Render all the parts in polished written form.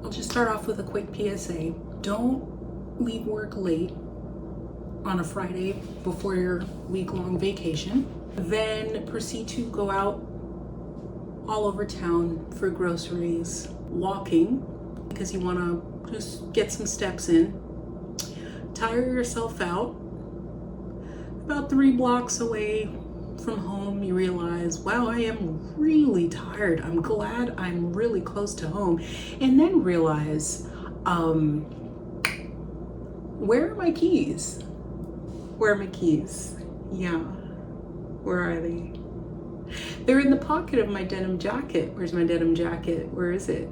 I'll just start off with a quick PSA. Don't leave work late on a Friday before your week-long vacation. Then proceed to go out all over town for groceries, walking, because you want to just get some steps in. Tire yourself out. About 3 blocks away from home, you realize, wow, I am really tired. I'm glad I'm really close to home. And then realize, where are my keys? Where are my keys? Yeah, where are they? They're in the pocket of my denim jacket. Where's my denim jacket? Where is it?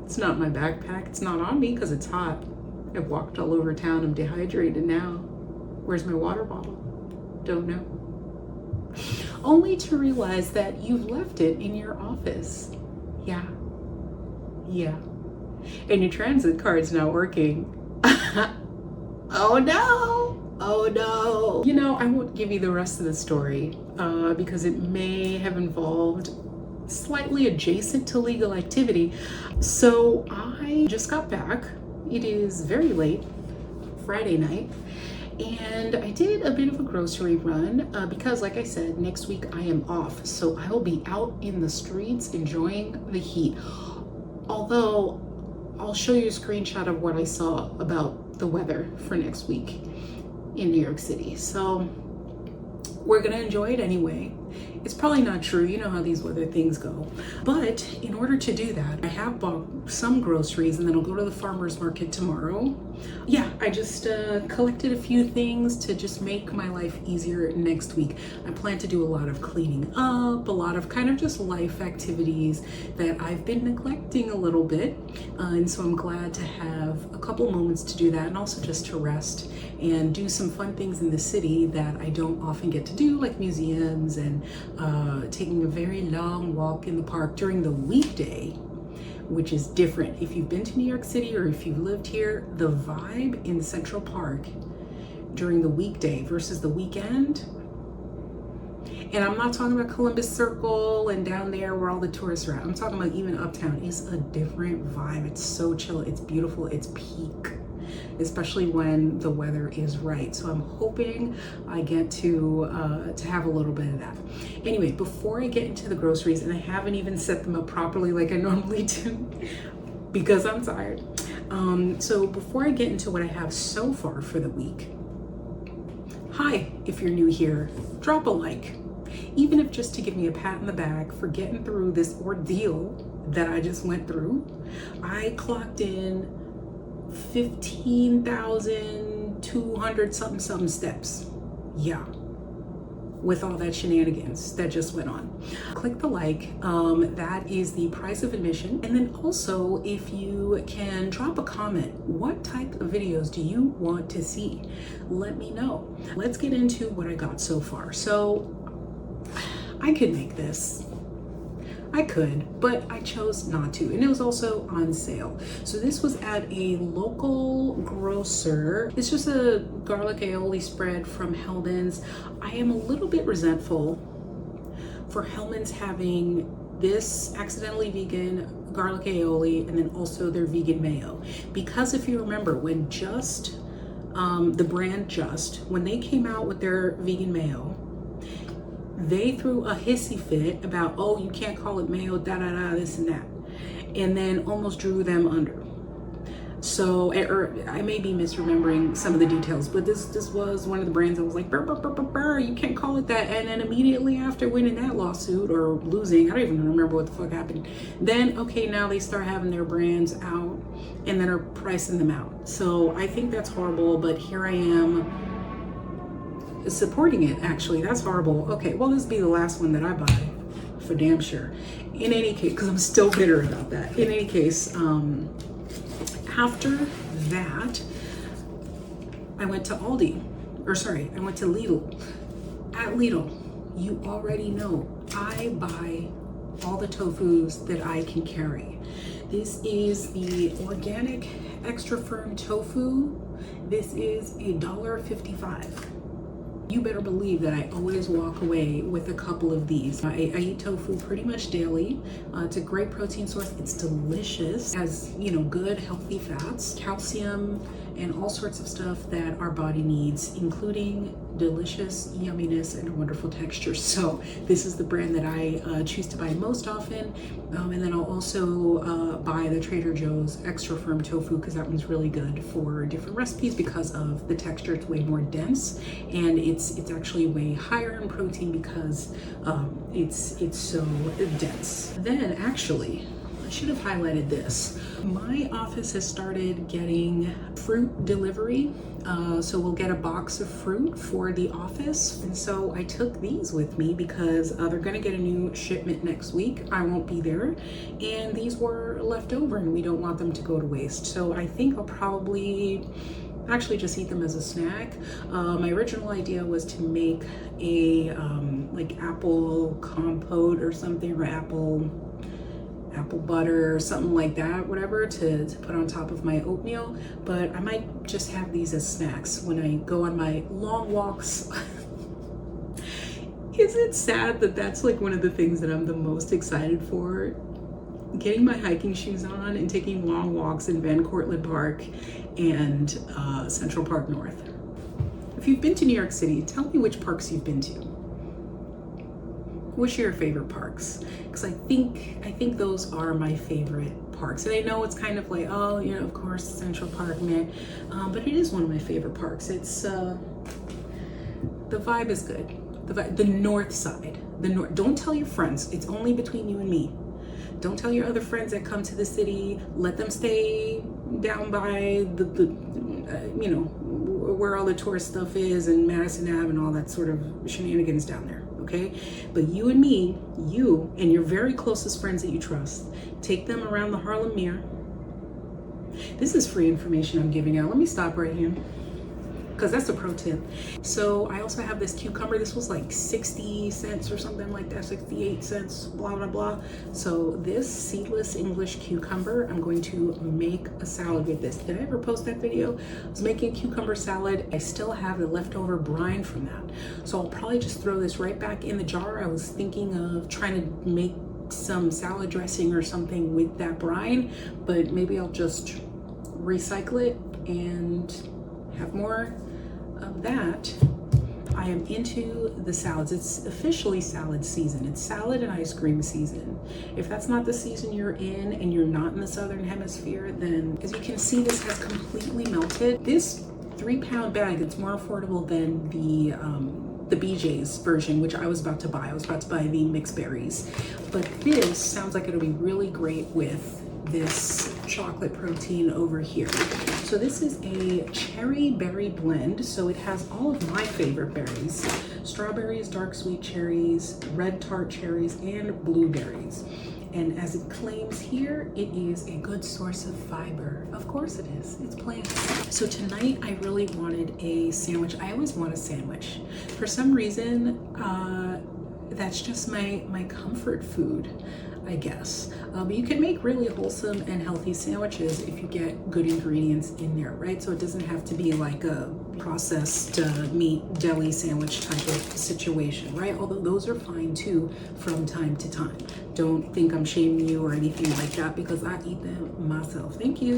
It's not in my backpack. It's not on me because it's hot. I've walked all over town. I'm dehydrated now. Where's my water bottle? Don't know. Only to realize that you've left it in your office. Yeah. And your transit card's not working. Oh no. You know, I won't give you the rest of the story because it may have involved slightly adjacent to legal activity. So I just got back. It is very late, Friday night, and I did a bit of a grocery run because, like I said, next week I am off. So I will be out in the streets enjoying the heat. Although I'll show you a screenshot of what I saw about the weather for next week in New York City. So we're gonna enjoy it anyway. It's probably not true, you know how these weather things go. But in order to do that, I have bought some groceries and then I'll go to the farmer's market tomorrow. Yeah, I just collected a few things to just make my life easier next week. I plan to do a lot of cleaning up, a lot of kind of just life activities that I've been neglecting a little bit. And so I'm glad to have a couple moments to do that, and also just to rest and do some fun things in the city that I don't often get to do, like museums and taking a very long walk in the park during the weekday, which is different. If you've been to New York City or if you've lived here, the vibe in Central Park during the weekday versus the weekend, and I'm not talking about Columbus Circle and down there where all the tourists are at. I'm talking about even uptown. It's a different vibe. It's so chill. It's beautiful. It's peak, especially when the weather is right. So I'm hoping I get to have a little bit of that. Anyway, before I get into the groceries, and I haven't even set them up properly like I normally do because I'm tired. So before I get into what I have so far for the week, hi, if you're new here, drop a like. Even if just to give me a pat in the back for getting through this ordeal that I just went through. I clocked in 15,200 something steps. Yeah, with all that shenanigans that just went on. Click the like, that is the price of admission. And then also, if you can drop a comment, what type of videos do you want to see? Let me know. Let's get into what I got so far. So I could make this. I could, but I chose not to. And it was also on sale. So this was at a local grocer. It's just a garlic aioli spread from Hellmann's. I am a little bit resentful for Hellmann's having this accidentally vegan garlic aioli and then also their vegan mayo. Because if you remember, when Just, the brand Just, when they came out with their vegan mayo, they threw a hissy fit about, oh, you can't call it mayo, this and that, and then almost drew them under. So, or I may be misremembering some of the details, but this was one of the brands that was like, burr, burr, burr, burr, burr, you can't call it that. And then immediately after winning that lawsuit or losing, I don't even remember what the fuck happened. Then, okay, now they start having their brands out and then are pricing them out. So I think that's horrible, but here I am supporting it. Actually, that's horrible. Okay, well, this will be the last one that I buy for damn sure. In any case, because I'm still bitter about that. In any case, after that, I went to Aldi, or sorry, I went to Lidl. At Lidl, you already know I buy all the tofus that I can carry. This is the organic extra firm tofu. This is $1.55. you better believe that I always walk away with a couple of these. I eat tofu pretty much daily. It's a great protein source. It's delicious, has, you know, good healthy fats, calcium, and all sorts of stuff that our body needs, including delicious yumminess and a wonderful texture. So this is the brand that I choose to buy most often. And then I'll also buy the Trader Joe's extra firm tofu, because that one's really good for different recipes because of the texture. It's way more dense, and it's actually way higher in protein because it's so dense. Then actually, I should have highlighted this. My office has started getting fruit delivery. So we'll get a box of fruit for the office. And so I took these with me because they're gonna get a new shipment next week. I won't be there. And these were left over and we don't want them to go to waste. So I think I'll probably actually just eat them as a snack. My original idea was to make a like apple compote or something, or apple butter or something like that, whatever, to put on top of my oatmeal. But I might just have these as snacks when I go on my long walks. Is it sad that that's like one of the things that I'm the most excited for? Getting my hiking shoes on and taking long walks in Van Cortlandt Park and Central Park North. If you've been to New York City, tell me which parks you've been to. Which are your favorite parks? Because I think those are my favorite parks. And I know it's kind of like, oh, you know, of course, Central Park, man. But it is one of my favorite parks. It's the vibe is good. The north side. Don't tell your friends. It's only between you and me. Don't tell your other friends that come to the city. Let them stay down by the you know, where all the tourist stuff is, and Madison Ave and all that sort of shenanigans down there. Okay, but you and me, you and your very closest friends that you trust, take them around the Harlem Mirror. This is free information I'm giving out. Let me stop right here, because that's a pro tip. So I also have this cucumber. This was like 60 cents or something like that, 68 cents, blah, blah, blah. So this seedless English cucumber, I'm going to make a salad with this. Did I ever post that video? I was making a cucumber salad. I still have the leftover brine from that. So I'll probably just throw this right back in the jar. I was thinking of trying to make some salad dressing or something with that brine, but maybe I'll just recycle it and have more of that. I am into the salads. It's officially salad season. It's salad and ice cream season. If that's not the season you're in and you're not in the Southern Hemisphere, then as you can see, this has completely melted. This 3-pound bag, it's more affordable than the BJ's version, which I was about to buy. I was about to buy the mixed berries. But this sounds like it'll be really great with this chocolate protein over here. So this is a cherry berry blend. So it has all of my favorite berries: strawberries, dark sweet cherries, red tart cherries, and blueberries. And as it claims here, it is a good source of fiber. Of course it is, it's plants. So tonight I really wanted a sandwich. I always want a sandwich. For some reason, that's just my comfort food, I guess. But you can make really wholesome and healthy sandwiches if you get good ingredients in there, right? So it doesn't have to be like a processed meat deli sandwich type of situation, right? Although those are fine too from time to time. Don't think I'm shaming you or anything like that, because I eat them myself. Thank you.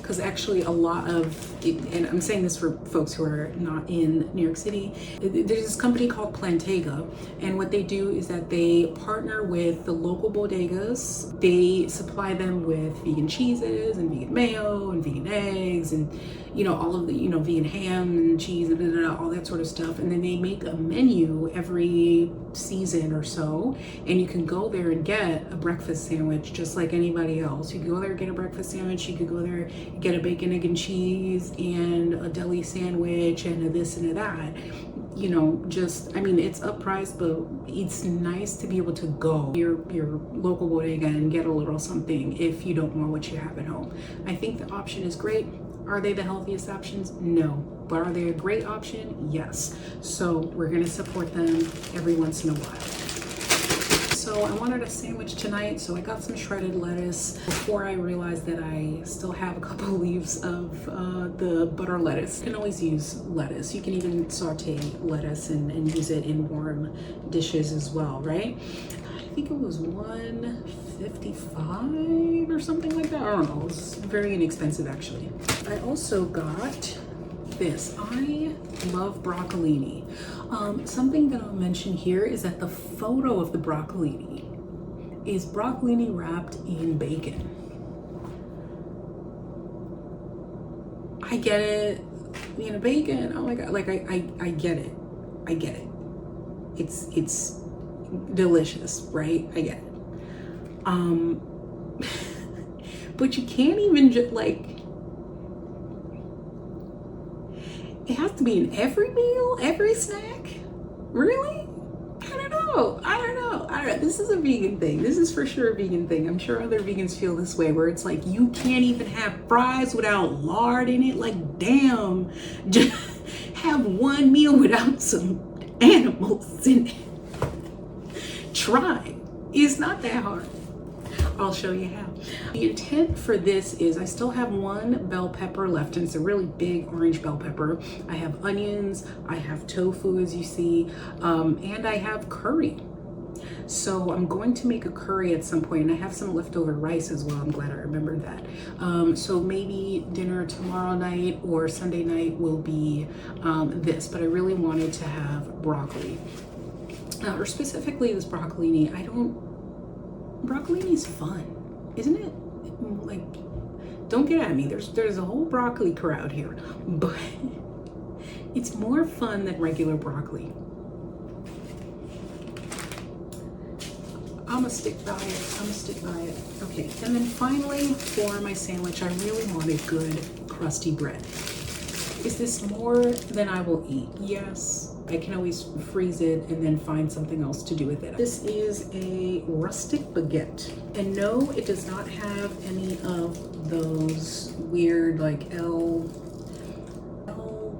Because actually a lot of, and I'm saying this for folks who are not in New York City, there's this company called Plantega, and what they do is that they partner with the local bodegas. They supply them with vegan cheeses and vegan mayo and vegan eggs and, you know, all of the, you know, vegan ham and cheese and all that sort of stuff. And then they make a menu every season or so, and you can go there and get a breakfast sandwich just like anybody else. You can go there and get a breakfast sandwich. You could go there, get a bacon, egg, and cheese, and a deli sandwich, and a this and a that. You know, just, I mean, it's uppriced, but it's nice to be able to go your local bodega and get a little something if you don't know what you have at home. I think the option is great. Are they the healthiest options? No. But are they a great option? Yes. So we're gonna support them every once in a while. So So I wanted a sandwich tonight, so I got some shredded lettuce before I realized that I still have a couple leaves of the butter lettuce. You can always use lettuce. You can even saute lettuce and use it in warm dishes as well, right? I think it was $1.55 or something like that. I don't know, it's very inexpensive actually. I also got this. I love broccolini. Something that I'll mention here is that the photo of the broccolini is broccolini wrapped in bacon. I get it, you know, bacon, oh my God, like I get it. I get it. It's delicious, right? I get it. But you can't even just like, it has to be in every meal, every snack? Really? I don't know. This is a vegan thing. This is for sure a vegan thing. I'm sure other vegans feel this way, where it's like, you can't even have fries without lard in it. Like, damn, just have one meal without some animals in it. Try. It's not that hard. I'll show you how. The intent for this is I still have one bell pepper left, and it's a really big orange bell pepper. I have onions, I have tofu as you see, and I have curry. So I'm going to make a curry at some point, and I have some leftover rice as well. I'm glad I remembered that. So maybe dinner tomorrow night or Sunday night will be this, but I really wanted to have broccoli. Or specifically this broccolini. Broccolini's fun, isn't it? Like, don't get at me. There's a whole broccoli crowd here, but it's more fun than regular broccoli. I'm gonna stick by it. Okay, and then finally for my sandwich, I really wanted good crusty bread. Is this more than I will eat? Yes. I can always freeze it and then find something else to do with it. This is a rustic baguette. And no, it does not have any of those weird like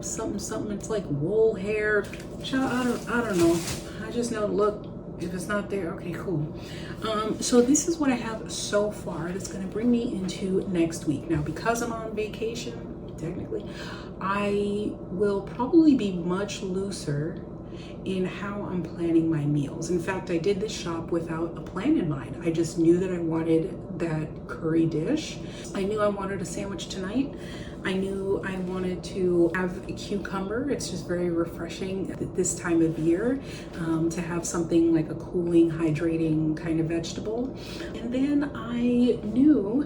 something. It's like wool hair. I don't know. I just know, look, if it's not there, okay, cool. So this is what I have so far. That's gonna bring me into next week. Now, because I'm on vacation, technically, I will probably be much looser in how I'm planning my meals. In fact, I did this shop without a plan in mind. I just knew that I wanted that curry dish. I knew I wanted a sandwich tonight. I knew I wanted to have a cucumber. It's just very refreshing at this time of year to have something like a cooling, hydrating kind of vegetable. And then I knew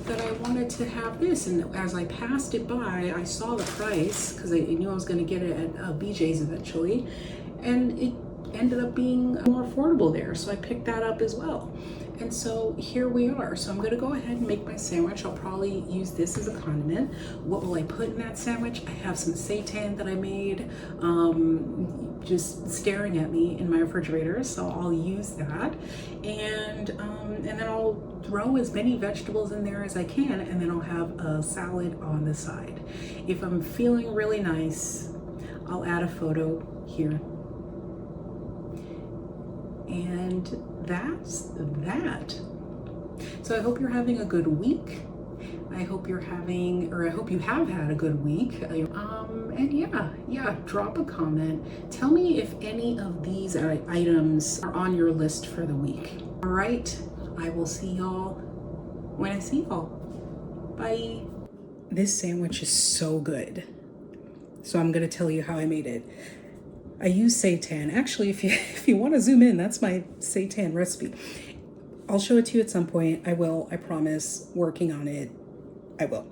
that I wanted to have this, and as I passed it by, I saw the price because I knew I was going to get it at BJ's eventually, and it ended up being more affordable there, so I picked that up as well. And so here we are. So I'm going to go ahead and make my sandwich. I'll probably use this as a condiment. What will I put in that sandwich? I have some seitan that I made just staring at me in my refrigerator, so I'll use that, and then I'll throw as many vegetables in there as I can, and then I'll have a salad on the side. If I'm feeling really nice, I'll add a photo here. And that's that. So I hope you're having a good week. I hope you're having, or I hope you have had a good week. And yeah, drop a comment. Tell me if any of these items are on your list for the week. All right, I will see y'all when I see y'all. Bye. This sandwich is so good. So I'm gonna tell you how I made it. I use seitan. Actually, if you want to zoom in, that's my seitan recipe. I'll show it to you at some point. I will, I promise. Working on it, I will.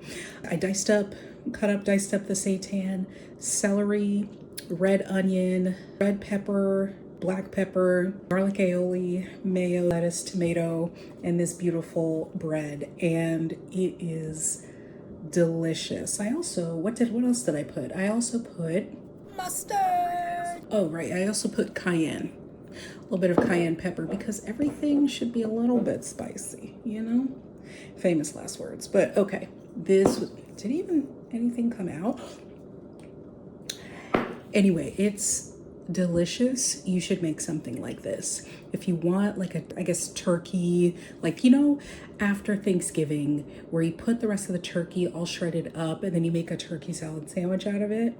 I diced up the seitan, celery, red onion, red pepper, black pepper, garlic aioli, mayo, lettuce, tomato, and this beautiful bread. And it is delicious. I also, what else did I put? I also put mustard. Oh, right. I also put cayenne. A little bit of cayenne pepper because everything should be a little bit spicy, you know? Famous last words. But okay, did anything come out? Anyway, it's delicious, you should make something like this. If you want like a, I guess, turkey, like, you know, after Thanksgiving where you put the rest of the turkey all shredded up and then you make a turkey salad sandwich out of it.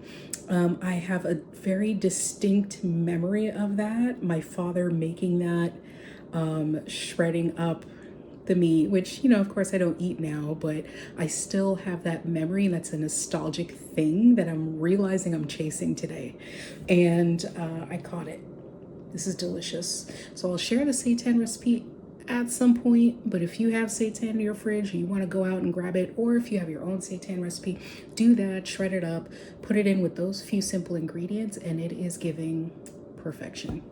I have a very distinct memory of that. My father making that, shredding up the meat, which, you know, of course I don't eat now, but I still have that memory. And that's a nostalgic thing that I'm realizing I'm chasing today. And I caught it. This is delicious. So I'll share the seitan recipe at some point, but if you have seitan in your fridge and you want to go out and grab it, or if you have your own seitan recipe, do that, shred it up, put it in with those few simple ingredients, and it is giving perfection.